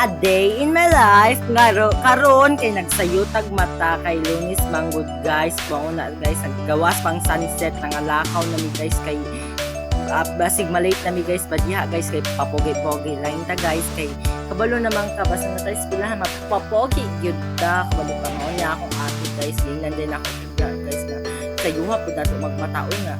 a day in my life karon kay nagsayutag mata kay Lunis Manggod guys. Mao na guys naggawas pang sunset nang alakaw na mi guys kay basig malate na mi guys badiha guys kay papogi-pogi lang ta guys kay kabalo naman ka basta na tayo eskwelahan mapapogi gyud ta kabalo pa mao niya akong ate guys gingnan din ako guys na sayuha pud nato magmataon nga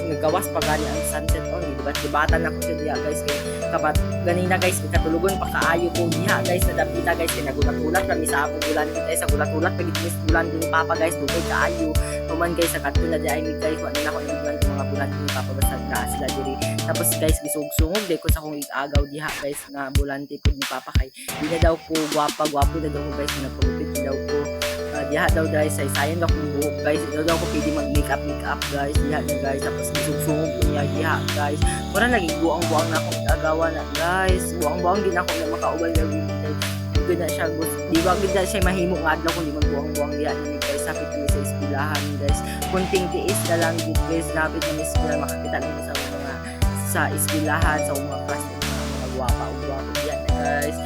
nagawas pa gani ang sunset on dibatan ako sa diha guys kay kabat ganina guys katulugon pa kaayo ko diha guys nadapita guys kay nagulat-ulat kami sa akong bulan guys sa gulat-ulat pagit mis bulan din papa guys dugay kaayo human guys sa kadto na di ay mi guys wa nila ko nagbulan mga bulan din papa basta na sila diri tapos guys gisug-sungog day ko sa akong agaw diha guys nga bulante pud ni papa kay di na daw ko gwapo na daw ko guys na pagupit daw ko diha daw guys ay sayang ako buhok guys daw ko pwede mag makeup guys diha na guys tapos gisug-sungog ko niya diha guys para naging buang-buang na akong agawa na guys buang-buang din ako na makaubay na guys di na siya di ba gid siya mahimo nga adlaw kung di magbuang-buang diha na guys sapit kami sa eskwelahan guys kunting tiis na lang gid guys napit na eskwela makakita nimo sa mga sa eskwelahan sa mga classmates mga guwapa diha na guys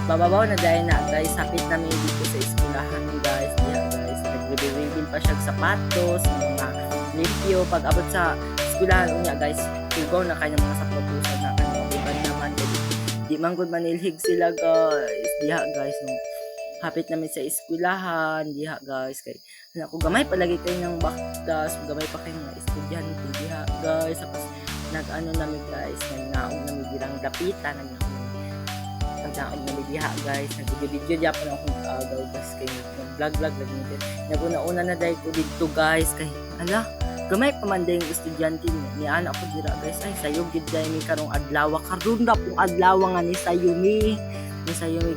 bababaw na dahil na guys sapit namin dito sa eskwelahan guys diya guys nagre-reveal pa siya sapatos mga lipyo pag abot sa eskwelahan unya guys tugaw na kayo mga sapatos na kanang uban naman di man gud manilhig sila guys diya guys nung hapit namin sa eskwelahan diya guys kay ako gamay palagi kayo ng baktas gamay pa kayo mga estudyante diya guys tapos nag-ano namin guys nagnaog namin dirang dapitan nagnaog namin diha guys nag-video diya pa na akong agaw guys kay vlog lagi nito naguna-una na dahil ko dito guys kay ala gamay pa man dahil estudyante ni ana ako dira guys ay sayo gid dahil ni karong adlaw karon na pong adlaw nga ni sayo mi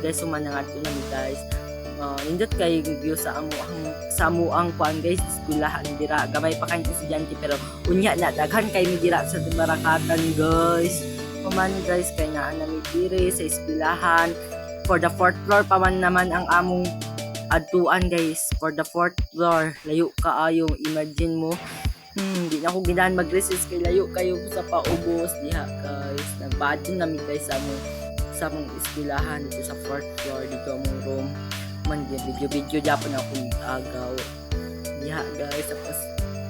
guys sumanangat ko na mi guys nindot kay view sa amuang kuan guys eskwelahan dira gamay pa kay estudyante pero unya na daghan kay mi dira sa Barakatan guys man guys kay naa na mi diri sa eskwelahan for the 4th floor pa man naman ang among adtuan guys for the 4th floor layo kaayo imagine mo di na ako ginahan mag-recess kay layo kayo sa paubos diha guys nagbadyon na mi guys sa among eskwelahan dito sa 4th floor dito among room man video japon ako agaw diha guys tapos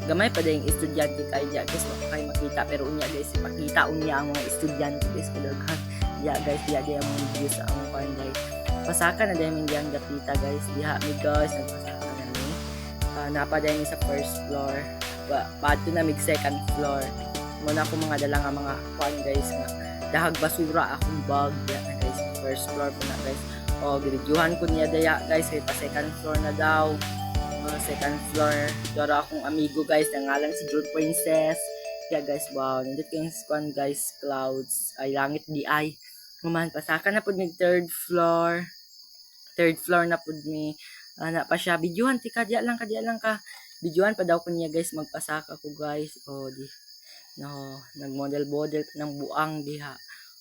gamay pa dayong estudyante kay diya guys makay makita pero unya guys ipakita unya ang mga estudyante guys kadaghan diya guys diya ang video sa among panday pasaka na dayong diyang dapita guys diha mi guys nagpasaka na ni napa dayong sa 1st floor padto na mig 2nd floor muna ako mga dala nga mga kuan guys nga dahag basura akong bag diya guys 1st floor po na guys gibidyuhan ko niya daya guys kay pa 2nd floor na daw 2nd floor dara akong amigo guys na ngalan si Jewel Princess yeah guys wow nindot kayong squan guys clouds ay langit di ay human pasaka na pud mig 3rd floor na pud mi ana pa siya bidyuhan ti kadya lang ka bidyuhan pa daw ko niya guys magpasaka ko guys di no nagmodel ng buang diha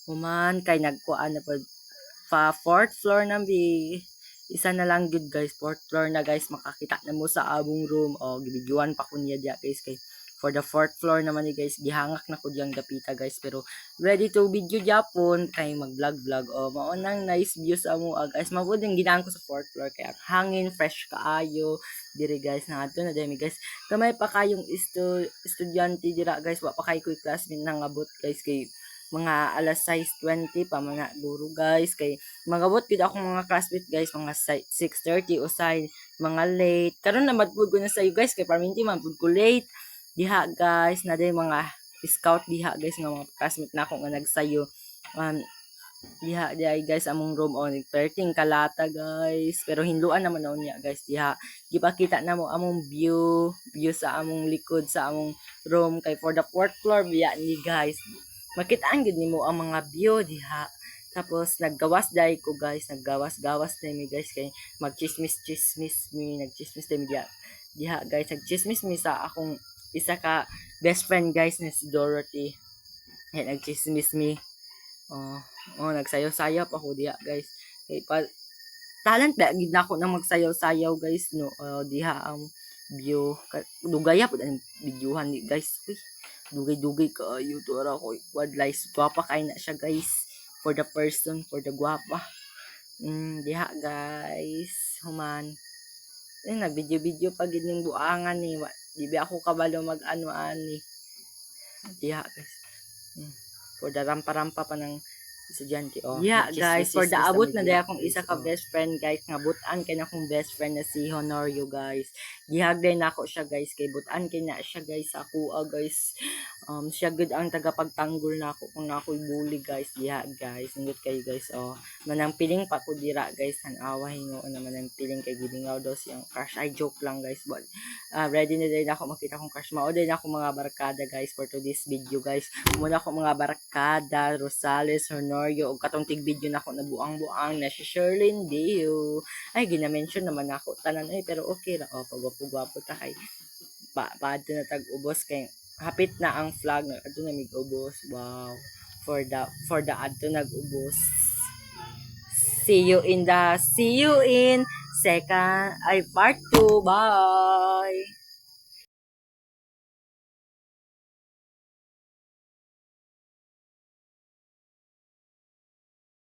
human kay nagkuan na pud pa 4th floor na bi isa na lang good guys 4th floor na guys makakita na mo sa abong room gibidyuhan pa ko niya diya guys kay for the 4th floor naman ni guys gihangak na ko diyang dapita guys pero ready to video japon kay mag vlog mao nang nice view sa mo guys mabud yung ginaan ko sa 4th floor kay ang hangin fresh kaayo diri guys na ato na dami guys kamay pa kayong estudyante dira guys wa pa kay ko classmate nang abot guys kay mga alas 6:20 pa mga guro guys kay magabot gid ako mga classmate guys mga 6:30 usay mga late karon na madpud ko na sayo guys kay perminti man pud ko late diha guys na day mga scout diha guys nga mga classmate na ako nga nagsayo diha guys among room 13 kalata guys pero hinluan naman na niya guys diha gipakita na mo among view sa among likod sa among room kay for the 4th floor biya ni guys makitaan gid nimo ang mga view diha tapos naggawas dai ko guys naggawas na mi guys kay magchismis mi nagchismis mi diha guys nagchismis mi sa akong isa ka best friend guys na si Dorothy nagchismis mi nagsayaw-sayaw pa ko diha guys kay talent ba gid nako nang magsayaw-sayaw guys no diha ang view dugaya pud ang videohan ni guys dugay-dugay kaayo to ara ko wildlife pa kay na siya guys for the person, for the guwapa. Diha guys, human. Nag-video-video pa gid ning buangan ni. Di ba ako kabalo mag-ano ani. Diha guys. For the rampa-rampa pa ng estudyante. Yeah guys, for the abot na dahil akong isa ka best friend guys, nga butan kay na akong best friend na si Honorio guys. Gihagday na ako siya guys, kay butan kay na siya guys sa kuha guys. Siya good ang tagapagtanggol na ako kung na ako'y bully guys. Yeah guys, nindot kayo guys. Manang piling pa ko dira guys, ang awa hingo naman ang piling kay gilingaw daw siyang crush. Ay joke lang guys, but ready na din ako makita kong crush. Mao din ako mga barkada guys for today's video guys. Muna ako mga barkada, Rosales, Honorio, og katong tig video na ako na buang-buang na si Sherlyn Dio. Ay gina-mention naman ako tanan pero okay ra. Pagwapo-gwapo ta kay paadto na tag-ubos kay hapit na ang flag na adto na mig-ubos. Wow. For the adto nag-ubos. See you in second part 2. Bye.